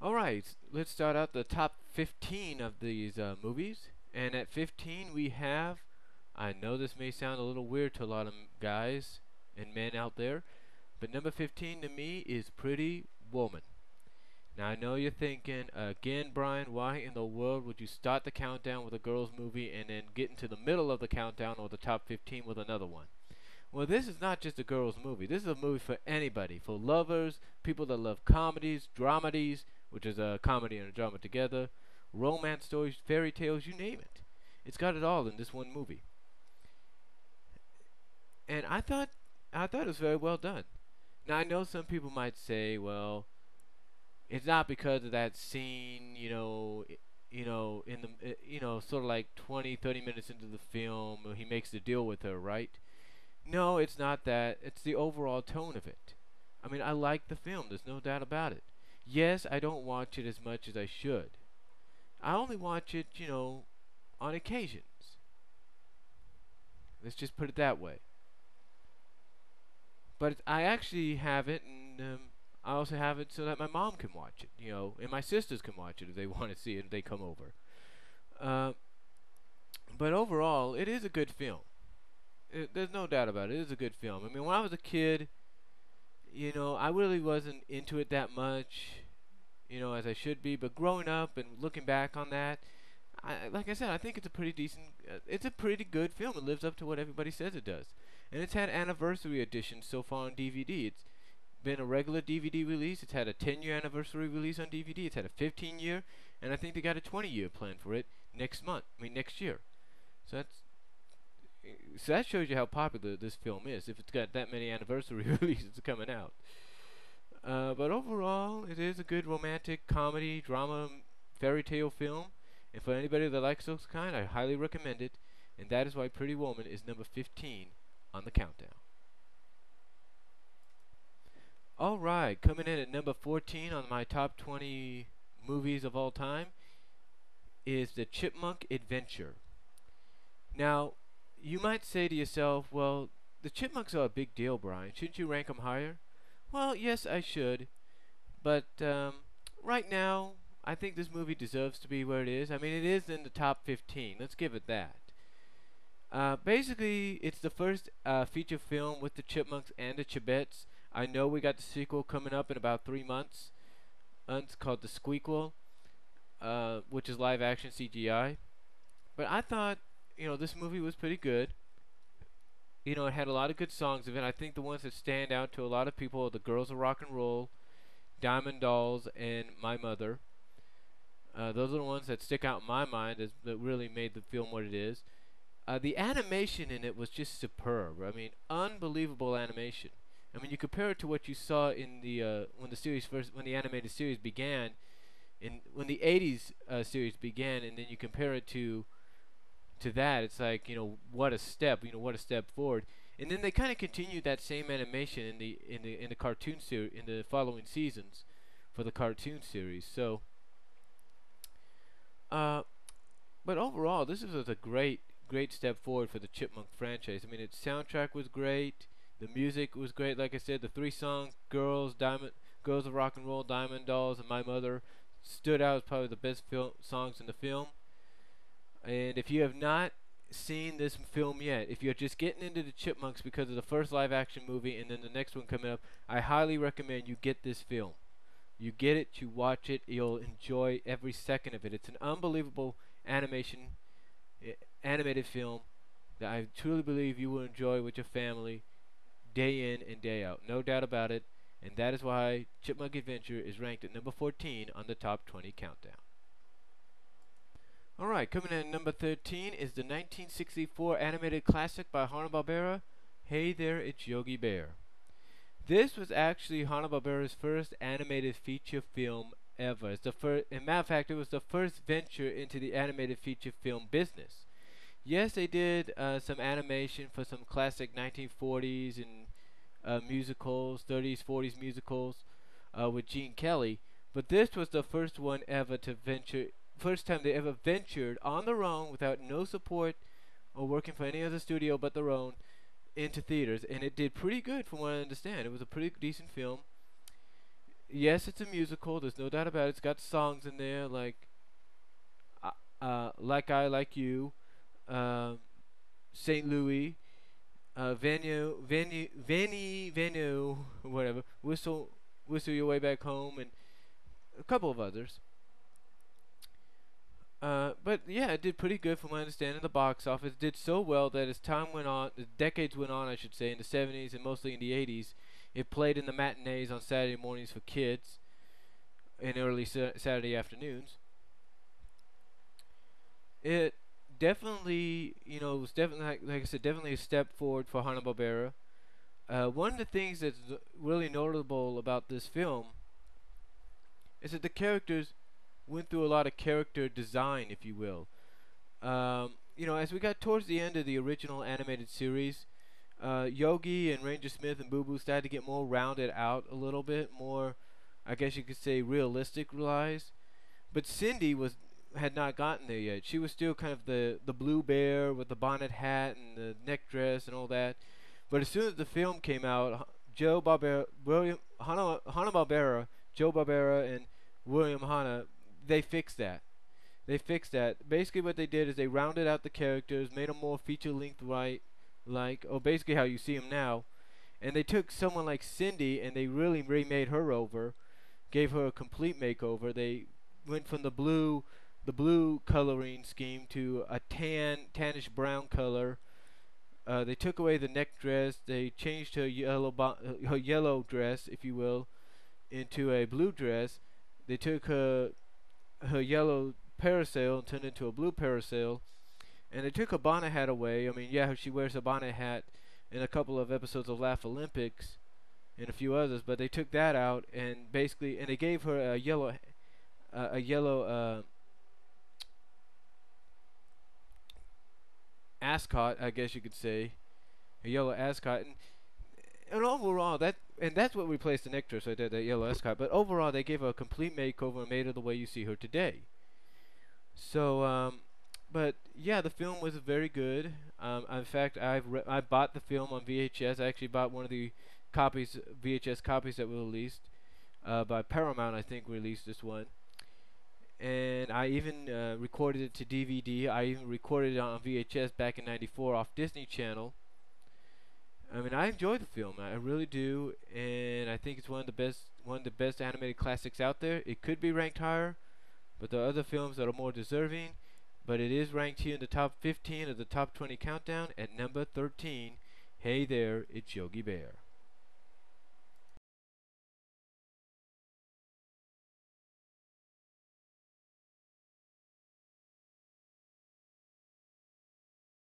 Alright, let's start out the top 15 of these movies. And at 15 we have, I know this may sound a little weird to a lot of guys and men out there, but number 15 to me is Pretty Woman. Now I know you're thinking, again Brian, why in the world would you start the countdown with a girls movie and then get into the middle of the countdown or the top 15 with another one? Well, this is not just a girls' movie. This is a movie for anybody, for lovers, people that love comedies, dramedies, which is a comedy and a drama together, romance stories, fairy tales, you name it. It's got it all in this one movie. And I thought it was very well done. Now I know some people might say, well, it's not because of that scene, in the sort of like 20, 30 minutes into the film, he makes the deal with her, right? No, it's not that. It's the overall tone of it. I mean, I like the film. There's no doubt about it. Yes, I don't watch it as much as I should. I only watch it, on occasions. Let's just put it that way. But I actually have it, and I also have it so that my mom can watch it, and my sisters can watch it if they want to see it if they come over. Uh, but overall, it is a good film. There's no doubt about it. It is a good film. I mean, when I was a kid, I really wasn't into it that much, as I should be. But growing up and looking back on that, like I said, I think it's a pretty decent, it's a pretty good film. It lives up to what everybody says it does. And it's had anniversary editions so far on DVD. It's been a regular DVD release. It's had a 10-year anniversary release on DVD. It's had a 15-year, and I think they got a 20-year plan for it next month. I mean, next year. So that shows you how popular this film is. If it's got that many anniversary releases coming out. But overall, it is a good romantic comedy, drama, fairy tale film. And for anybody that likes those kind, I highly recommend it. And that is why Pretty Woman is number 15 on the countdown. Alright, coming in at number 14 on my top 20 movies of all time is The Chipmunk Adventure. Now, you might say to yourself, well, the Chipmunks are a big deal, Brian. Shouldn't you rank them higher? Well, yes, I should. But right now, I think this movie deserves to be where it is. I mean, it is in the top 15. Let's give it that. Basically, it's the first feature film with the Chipmunks and the Chibettes. I know we got the sequel coming up in about 3 months. It's called The Squeakquel, which is live action CGI. But I thought, this movie was pretty good. It had a lot of good songs in it. I think the ones that stand out to a lot of people are The Girls of Rock and Roll, Diamond Dolls, and My Mother. Those are the ones that stick out in my mind that really made the film what it is. The animation in it was just superb. I mean, unbelievable animation. I mean, you compare it to what you saw in the when the animated series began, when the '80s series began, and then you compare it to that. It's like, what a step, what a step forward. And then they kind of continued that same animation in the cartoon series in the following seasons for the cartoon series. So, but overall, this was a great step forward for the Chipmunk franchise. I mean, its soundtrack was great. The music was great. Like I said, the 3 songs, Girls of Rock and Roll, Diamond Dolls, and My Mother, stood out as probably the best songs in the film. And if you have not seen this film yet, if you're just getting into the Chipmunks because of the first live action movie and then the next one coming up, I highly recommend you get this film. You get it, you watch it, you'll enjoy every second of it. It's an unbelievable animated film that I truly believe you will enjoy with your family day in and day out. No doubt about it. And that is why Chipmunk Adventure is ranked at number 14 on the top 20 countdown. Alright, coming in at number 13 is the 1964 animated classic by Hanna-Barbera, Hey There, It's Yogi Bear. This was actually Hanna-Barbera's first animated feature film ever. It's the first, as a matter of fact, it was the first venture into the animated feature film business. Yes, they did some animation for some classic 1940s and musicals, 30s, 40s musicals with Gene Kelly, but this was the first one ever to venture. First time they ever ventured on their own without no support or working for any other studio but their own into theaters, and it did pretty good from what I understand. It was a pretty decent film. yes, it's a musical. There's no doubt about it. It's got songs in there like I Like You, um, St. Louis, venue, whatever. Whistle Your Way Back Home, and a couple of others. But yeah, it did pretty good from my understanding. The box office did so well that as time went on, the decades went on, I should say, in the 70s and mostly in the 80s, it played in the matinees on Saturday mornings for kids and early Saturday afternoons. It definitely, was definitely like I said, definitely a step forward for Hanna Barbera. One of the things that's really notable about this film is that the characters went through a lot of character design, if you will. As we got towards the end of the original animated series, Yogi and Ranger Smith and Boo Boo started to get more rounded out a little bit, more, I guess you could say, realistic realized. But Cindy had not gotten there yet. She was still kind of the blue bear with the bonnet hat and the neck dress and all that. But as soon as the film came out, Joe Barbera, William Hanna Barbera, Joe Barbera, and William Hanna, they fixed that. They fixed that. Basically, what they did is they rounded out the characters, made them more feature length, right, like, or basically how you see them now. And they took someone like Cindy and they really remade her over, gave her a complete makeover. They went from the blue coloring scheme to a tannish brown color. They took away the neck dress. They changed her yellow dress, if you will, into a blue dress. They took her yellow parasail and turned it into a blue parasail. And they took her bonnet hat away. I mean, yeah, she wears a bonnet hat in a couple of episodes of Laugh Olympics and a few others, but they took that out and basically, and they gave her a yellow ascot, I guess you could say, a yellow ascot, and overall that's what replaced the nectar, so that yellow ascot. But overall, they gave her a complete makeover and made her the way you see her today. So, but yeah, the film was very good. In fact, I bought the film on VHS. I actually bought one of the VHS copies that were released by Paramount. I think released this one, and I even recorded it to DVD. I even recorded it on VHS back in '94 off Disney Channel. I mean, I enjoy the film. I really do, and I think it's one of the best animated classics out there. It could be ranked higher, but there are other films that are more deserving. But it is ranked here in the top 15 of the top 20 countdown at number 13. Hey there, it's Yogi Bear.